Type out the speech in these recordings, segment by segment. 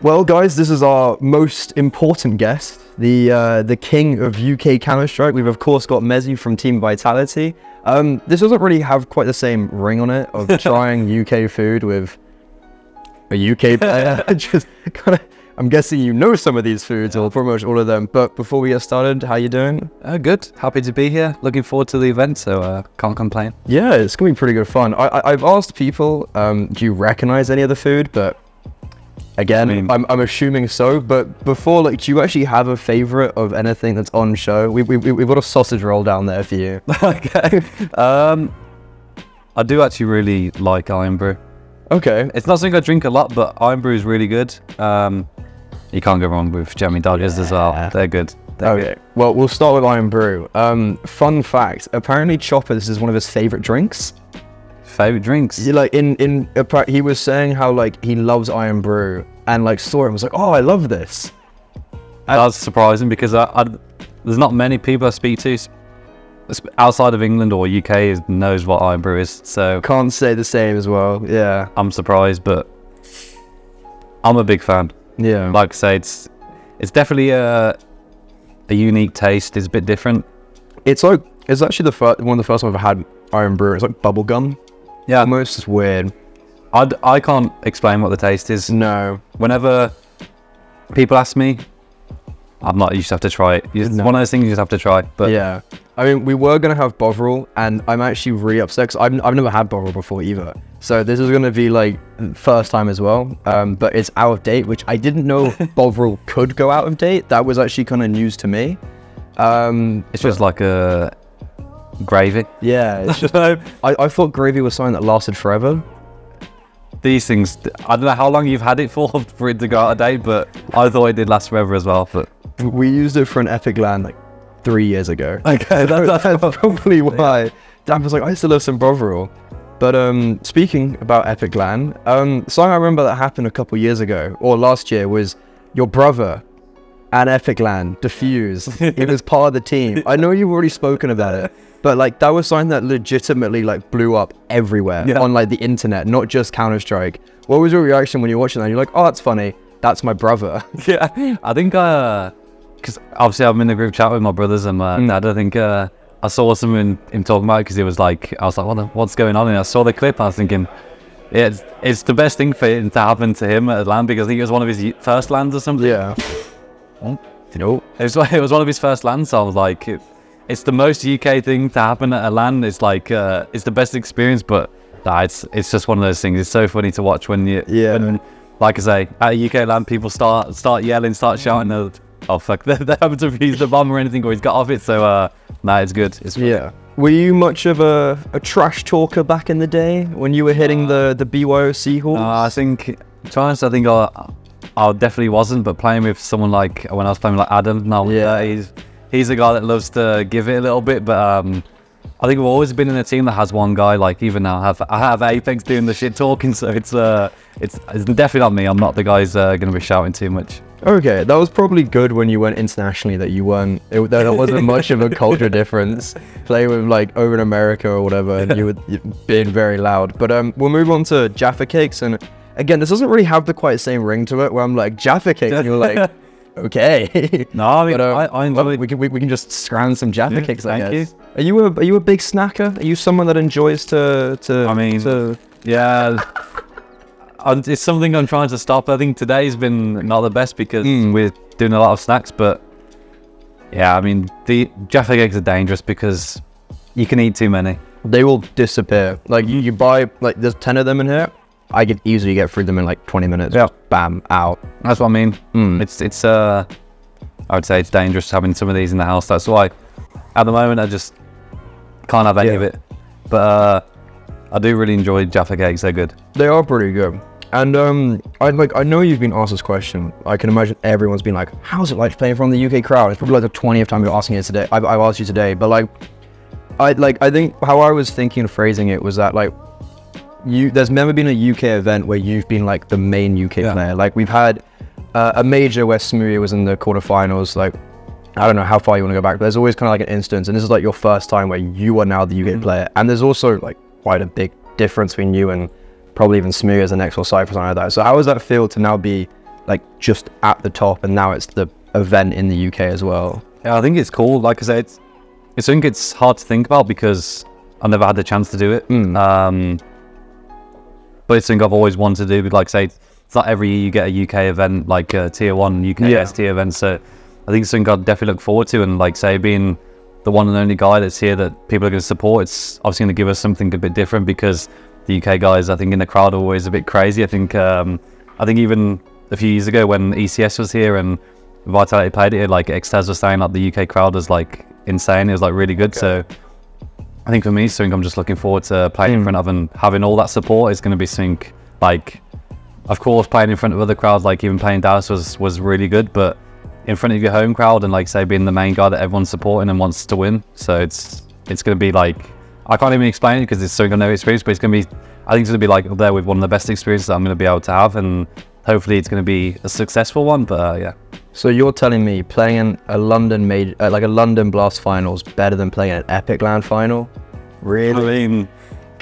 Well, guys, this is our most important guest, the king of UK Counter-Strike. We've of course got Mezii from Team Vitality. This doesn't really have quite the same ring on it of trying UK food with a UK player. Just kind of, I'm guessing you know some of these foods, or pretty much all of them. But before we get started, how you doing? Good. Happy to be here. Looking forward to the event, so can't complain. Yeah, it's gonna be pretty good fun. I've asked people, do you recognize any of the food? But again, I'm assuming so. But before, like, do you actually have a favorite of anything that's on show? We've got a sausage roll down there for you. Okay. I do actually really like Iron Brew. Okay. It's not something I drink a lot, but Iron Brew is really good. You can't go wrong with Jammy Dodgers as well. They're good. Okay. Well, we'll start with Iron Brew. Fun fact: apparently, Chopper, this is one of his favorite drinks. Favorite drinks? Yeah, like he was saying how like he loves Iron Brew, and like saw it and was like, oh, I love this. That's surprising because there's not many people I speak to outside of England or UK knows what Iron Brew is. So can't say the same as well. Yeah. I'm surprised, but I'm a big fan. Yeah. Like I say, it's definitely a unique taste. It's a bit different. It's actually one of the first I've had Iron Brew. It's like bubble gum. Yeah. Almost. It's weird. I can't explain what the taste is. No. Whenever people ask me, I'm not. You just have to try it. It's one of those things you just have to try. But yeah. I mean, we were gonna have Bovril, and I'm actually really upset because I've never had Bovril before either. So this is gonna be like first time as well. But it's out of date, which I didn't know Bovril could go out of date. That was actually kind of news to me. It's just like a gravy. Yeah. It's just I thought gravy was something that lasted forever. These things, I don't know how long you've had it for it to go out of date, but I thought it did last forever as well. But we used it for an Epic LAN like 3 years ago. Okay, that's probably why. Dan was like, I still love some Bovril. But speaking about Epic LAN, something I remember that happened a couple years ago, or last year, was your brother and Epic LAN defused. He was part of the team. I know you've already spoken about it, but like that was something that legitimately like blew up everywhere on like the internet, not just Counter-Strike. What was your reaction when you were watching that? You're like, oh, that's funny. That's my brother. Yeah, I think because obviously I'm in the group chat with my brothers and my dad. I think I saw something him talking about it because it was like, I was like, what's going on? And I saw the clip and I was thinking, yeah, it's the best thing for it to happen to him at LAN because I think it was one of his first LANs or something. Yeah. You know, it was one of his first LANs, so I was like, it's the most UK thing to happen at a LAN. It's like it's the best experience, but it's just one of those things. It's so funny to watch when when, like I say, at a UK LAN, people start yelling, start shouting. Oh fuck, they haven't defused the bomb or anything, or he's got off it. So it's good. It's funny. Yeah. Were you much of a trash talker back in the day when you were hitting the BYO Seahawks? I think I definitely wasn't, but playing with someone like when I was playing with like Adam, he's a guy that loves to give it a little bit. But I think we've always been in a team that has one guy. Like even now, I have Apex doing the shit talking, so it's definitely not me. I'm not the guy who's going to be shouting too much. Okay, that was probably good when you went internationally. That you weren't. There wasn't much of a culture difference. Playing with like over in America or whatever, and you were being very loud. But we'll move on to Jaffa Cakes, and again, this doesn't really have the quite same ring to it. Where I'm like Jaffa Cake, and you're like, okay. No, I mean, but, I enjoy. We can just scrounge some Jaffa Cakes. I guess. Thank you. Are you a big snacker? Are you someone that enjoys to? I mean, yeah. It's something I'm trying to stop. I think today's been not the best because we're doing a lot of snacks, but yeah, I mean, the Jaffa Cakes are dangerous because you can eat too many. They will disappear. Like you buy, like there's 10 of them in here. I could easily get through them in like 20 minutes. Yeah. Bam, out. That's what I mean. It's I would say it's dangerous having some of these in the house. That's why at the moment I just can't have any of it. But I do really enjoy Jaffa Cakes. They're good. They are pretty good. And I know you've been asked this question. I can imagine everyone's been like, how's it like playing from the UK crowd? It's probably like the 20th time you're asking it today. I've asked you today, but I think how I was thinking of phrasing it was that like there's never been a UK event where you've been like the main UK player. Like we've had a major where Smoothie was in the quarterfinals. Like I don't know how far you want to go back, but there's always kind of like an instance, and this is like your first time where you are now the UK player. And there's also like quite a big difference between you and probably even Smoothie as the next or Cypher or something like that. So how does that feel to now be like just at the top, and now it's the event in the UK as well. Yeah, I think it's cool. Like I said, it's something it's hard to think about because I've never had the chance to do it. But it's something I've always wanted to do. Like say, it's not every year you get a UK event, like a tier 1 UKST event. So I think it's something I'd definitely look forward to. And like say, being the one and only guy that's here that people are going to support, it's obviously going to give us something a bit different because the UK guys, I think, in the crowd are always a bit crazy. I think even a few years ago when ECS was here and Vitality played it, like Xtaz was saying, like the UK crowd was like insane. It was like really good. So I think for me, something I'm just looking forward to playing in front of, and having all that support is going to be something like, of course, playing in front of other crowds, like even playing Dallas was really good, but in front of your home crowd and like say being the main guy that everyone's supporting and wants to win. So it's going to be like, I can't even explain it because it's something I've never experienced, but it's going to be, I think it's going to be like up there with one of the best experiences that I'm going to be able to have, and hopefully it's going to be a successful one. But yeah. So you're telling me playing in a London like a London Blast finals better than playing an Epic LAN final? Really? I mean,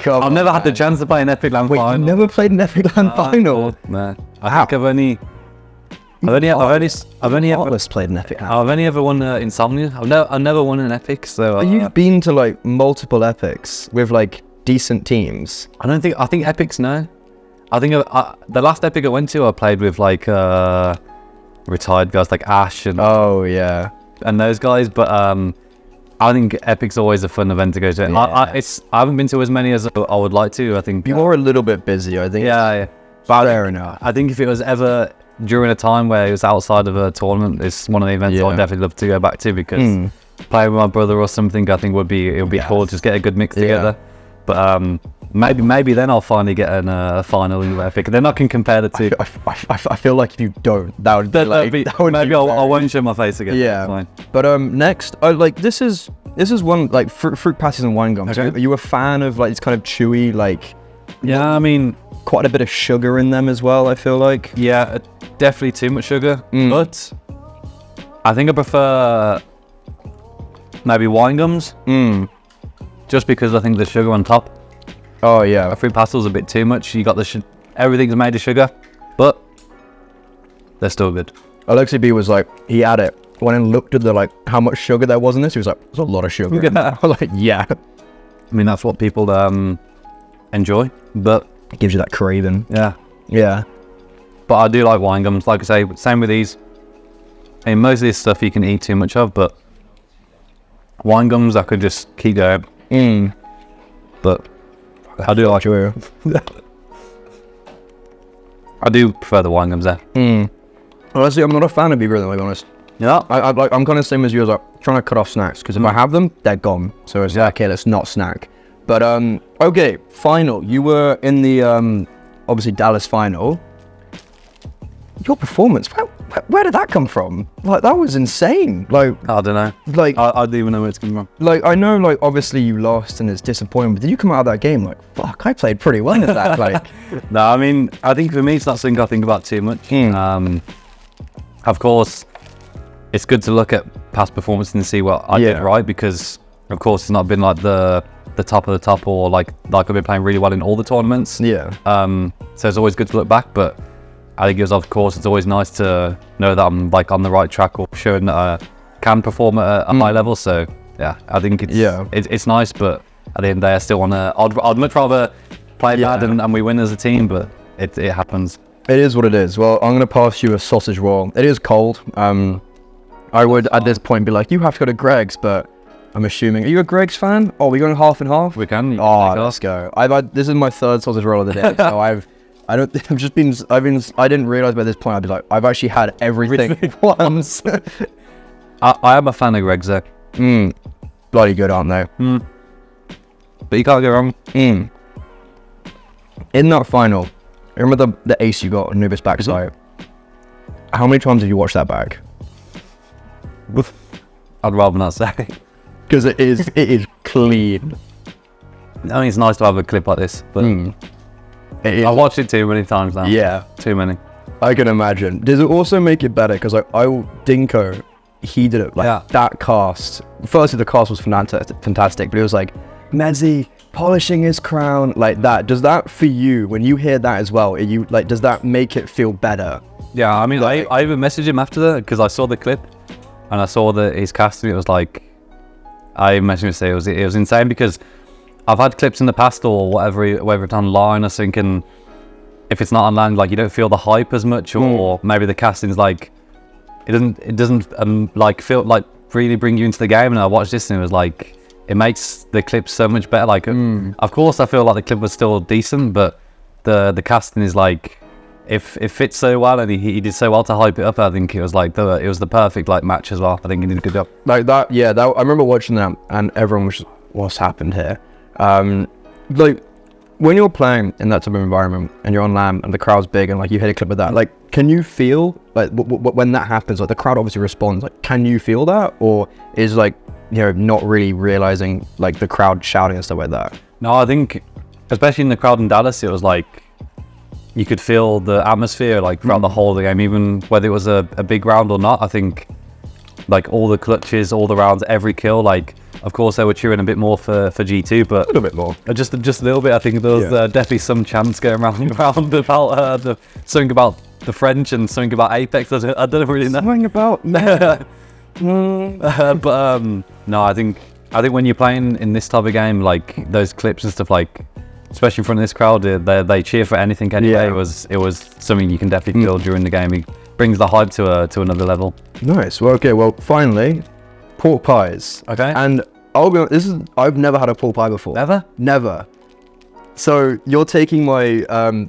I've never had the chance to play an Epic LAN final. You never played an Epic LAN final? No. I think I've only ever played an Epic LAN. I've only ever won Insomnia. I've never won an Epic. So you've been to like multiple Epics with like decent teams. I think Epics, no. I think the last Epic I went to, I played with like retired guys like Ash and and those guys. But I think Epic's always a fun event to go to. I haven't been to as many as I would like to. I think you are a little bit busy. I think. Yeah. Fair enough. I think if it was ever during a time where it was outside of a tournament, it's one of the events I'd definitely love to go back to, because playing with my brother or something, I think it would be cool. Just get a good mix together. But maybe then I'll finally get a final in Epic, and then I can compare the two. I feel like if you don't, that would be like, maybe I won't show my face again. Yeah. Fine. But next, like this is one like fruit patties and wine gums. Okay. Are you a fan of like it's kind of chewy, like? Yeah, I mean, quite a bit of sugar in them as well, I feel like. Yeah, definitely too much sugar. But I think I prefer maybe wine gums. Just because I think the sugar on top. Oh yeah. Fruit pastil's a bit too much. You got everything's made of sugar, but they're still good. Alexi B was like, he had it. When I looked at like how much sugar there was in this, he was like, there's a lot of sugar. I was like, yeah. I mean, that's what people enjoy, but it gives you that craving. Yeah. But I do like wine gums. Like I say, same with these. I mean, most of this stuff you can eat too much of, but wine gums I could just keep going. But I do like it. I do prefer the wine gums there. Honestly, I'm not a fan of beer, to be honest. Yeah. I'm kind of same as you. As like trying to cut off snacks, because if I have them, they're gone. So it's like, okay, let's not snack. But okay, final. You were in the obviously Dallas final. Your performance, where did that come from? Like, that was insane. Like, I don't know. Like, I don't even know where it's coming from. Like, I know, like, obviously you lost and it's disappointing, but did you come out of that game like, fuck, I played pretty well at that? Like, no, I mean, I think for me it's not something I think about too much. Of course, it's good to look at past performances and see what I did right, because of course it's not been like the top of the top, or like I've been playing really well in all the tournaments. Yeah. So it's always good to look back, but I think of course it's always nice to know that I'm like on the right track, or showing that I can perform at a high level. So yeah, I think it's nice, but at the end of the day I still want to, I'd much rather play bad and we win as a team, but it happens. It is what it is. Well, I'm going to pass you a sausage roll. It is cold. I would at this point be like, you have to go to Greg's, but I'm assuming, are you a Greg's fan? Oh, we're going half and half? We can. Oh, let's go. This is my third sausage roll of the day, so I didn't realize by this point I'd be like, I've actually had everything once. I am a fan of Greg's though. Bloody good, aren't they? But you can't go wrong. In that final, remember the ace you got on Nubis backside? How many times have you watched that back? I'd rather not say. Because it is clean. I mean, it's nice to have a clip like this, but I watched it too many times now. Yeah. Too many. I can imagine. Does it also make it better? Because Dinko, he did it that cast. Firstly, the cast was fantastic, but it was like mezii, polishing his crown, like that. Does that for you, when you hear that as well, you like, does that make it feel better? Yeah, I mean, like, I even messaged him after that because I saw the clip and I saw that his casting. It was like, I messaged him to say it was insane because I've had clips in the past or whether it's online. I was thinking if it's not online, like you don't feel the hype as much, or maybe the casting's like it doesn't like feel like really bring you into the game. And I watched this and it was like it makes the clip so much better. Like of course I feel like the clip was still decent, but the casting is like it fits so well, and he did so well to hype it up. I think it was like it was the perfect like match as well. I think he did a good job. Like that, yeah. That I remember watching that, and everyone was just, what's happened here? Like when you're playing in that type of environment and you're on LAN and the crowd's big and like you hit a clip of that, like can you feel like when that happens, like the crowd obviously responds, like can you feel that, or is like, you know, not really realizing like the crowd shouting and stuff like that? No, I think especially in the crowd in Dallas, it was like you could feel the atmosphere like throughout the whole of the game, even whether it was a big round or not. I think like all the clutches, all the rounds, every kill, like of course they were cheering a bit more for G2, but A little bit more. just a little bit. I think there was definitely some chants going around about something about the French and something about Apex. I don't really know. Something about but no, I think when you're playing in this type of game, like those clips and stuff, like especially in front of this crowd, they cheer for anything anyway. Yeah. It was something you can definitely feel during the game. It brings the hype to another level. Nice. Well, okay. Well, finally, pork pies. Okay. And I'll be honest, I've never had a pork pie before. Never. So you're taking my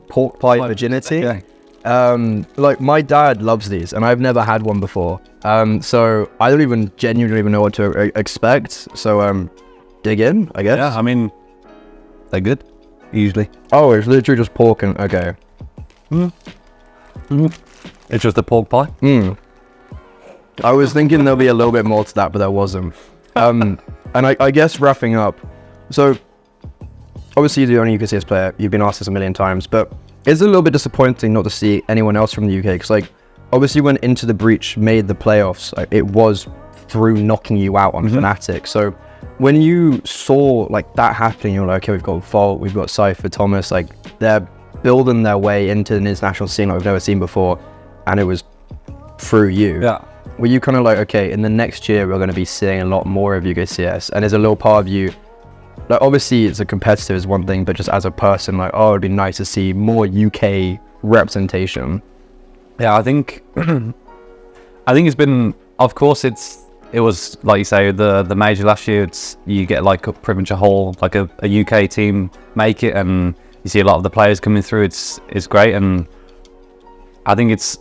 pork pie virginity. Okay. Like my dad loves these, and I've never had one before. So I don't genuinely even know what to expect. So dig in, I guess. Yeah, I mean, they're good usually. Oh, it's literally just pork and okay. It's just a pork pie. I was thinking there'll be a little bit more to that, but there wasn't. And I guess wrapping up, so obviously you're the only UKCS player, you've been asked this a million times, but it's a little bit disappointing not to see anyone else from the UK, because like obviously when Into the Breach made the playoffs, like, it was through knocking you out on Fnatic. So when you saw like that happening, you're like, okay, we've got Vault, we've got Cypher, Thomas, like they're building their way into an international scene like we've never seen before, and it was through you. Yeah. Were you kind of like, okay, in the next year we're going to be seeing a lot more of UKCS, and there's a little part of you, like obviously it's a competitor is one thing, but just as a person, like, oh, it'd be nice to see more UK representation? Yeah, I think it's been, of course it was like you say, the major last year, you get like pretty much a whole like a UK team make it, and you see a lot of the players coming through. It's great, and I think it's,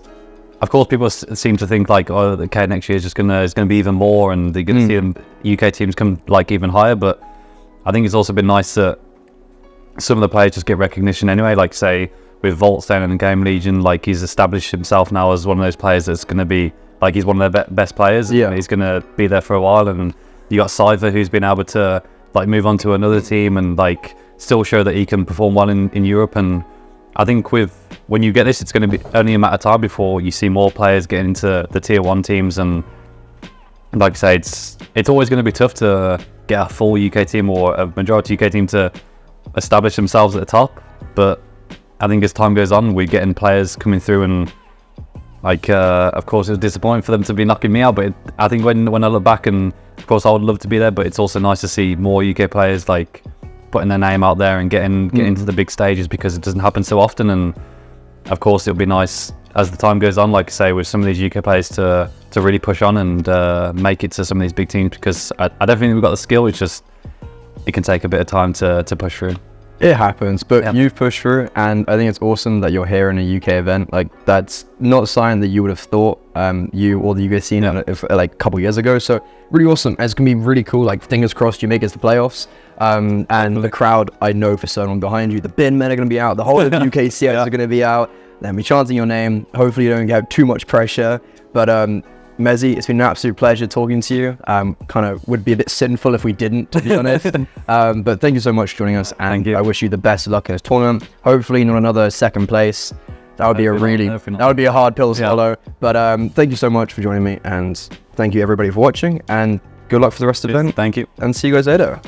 of course people seem to think like, oh, okay, next year is gonna be even more, and they're gonna see them UK teams come like even higher. But I think it's also been nice that some of the players just get recognition anyway. Like say with Volt staying in the Game Legion, like he's established himself now as one of those players that's gonna be like, he's one of their best players. Yeah, and he's gonna be there for a while. And you got Cypher, who's been able to like move on to another team and like still show that he can perform well in Europe. And I think when you get this, it's going to be only a matter of time before you see more players get into the tier 1 teams. And like I say, it's always going to be tough to get a full UK team or a majority UK team to establish themselves at the top. But I think as time goes on, we're getting players coming through, and like of course it was disappointing for them to be knocking me out, but I think when I look back, and of course I would love to be there, but it's also nice to see more UK players like putting their name out there and getting into the big stages, because it doesn't happen so often. And of course it'll be nice as the time goes on, like I say, with some of these UK players to really push on and make it to some of these big teams, because I definitely think we've got the skill. It's just it can take a bit of time to push through. It happens, but you've pushed through it, and I think it's awesome that you're here in a UK event. Like that's not something that you would have thought you or the UK scene like a couple years ago. So really awesome. And it's gonna be really cool. Like fingers crossed you make it to the playoffs. And the crowd, I know for certain behind you, the bin men are gonna be out. The whole of UKCS are gonna be out. They'll be chanting your name. Hopefully you don't have too much pressure. But Mezii, it's been an absolute pleasure talking to you. Kind of would be a bit sinful if we didn't, to be honest. But thank you so much for joining us, and I wish you the best of luck in this tournament. Hopefully not another second place. That would be that would be a hard pill to swallow. But thank you so much for joining me, and thank you everybody for watching, and good luck for the rest of the event. Thank you, and see you guys later.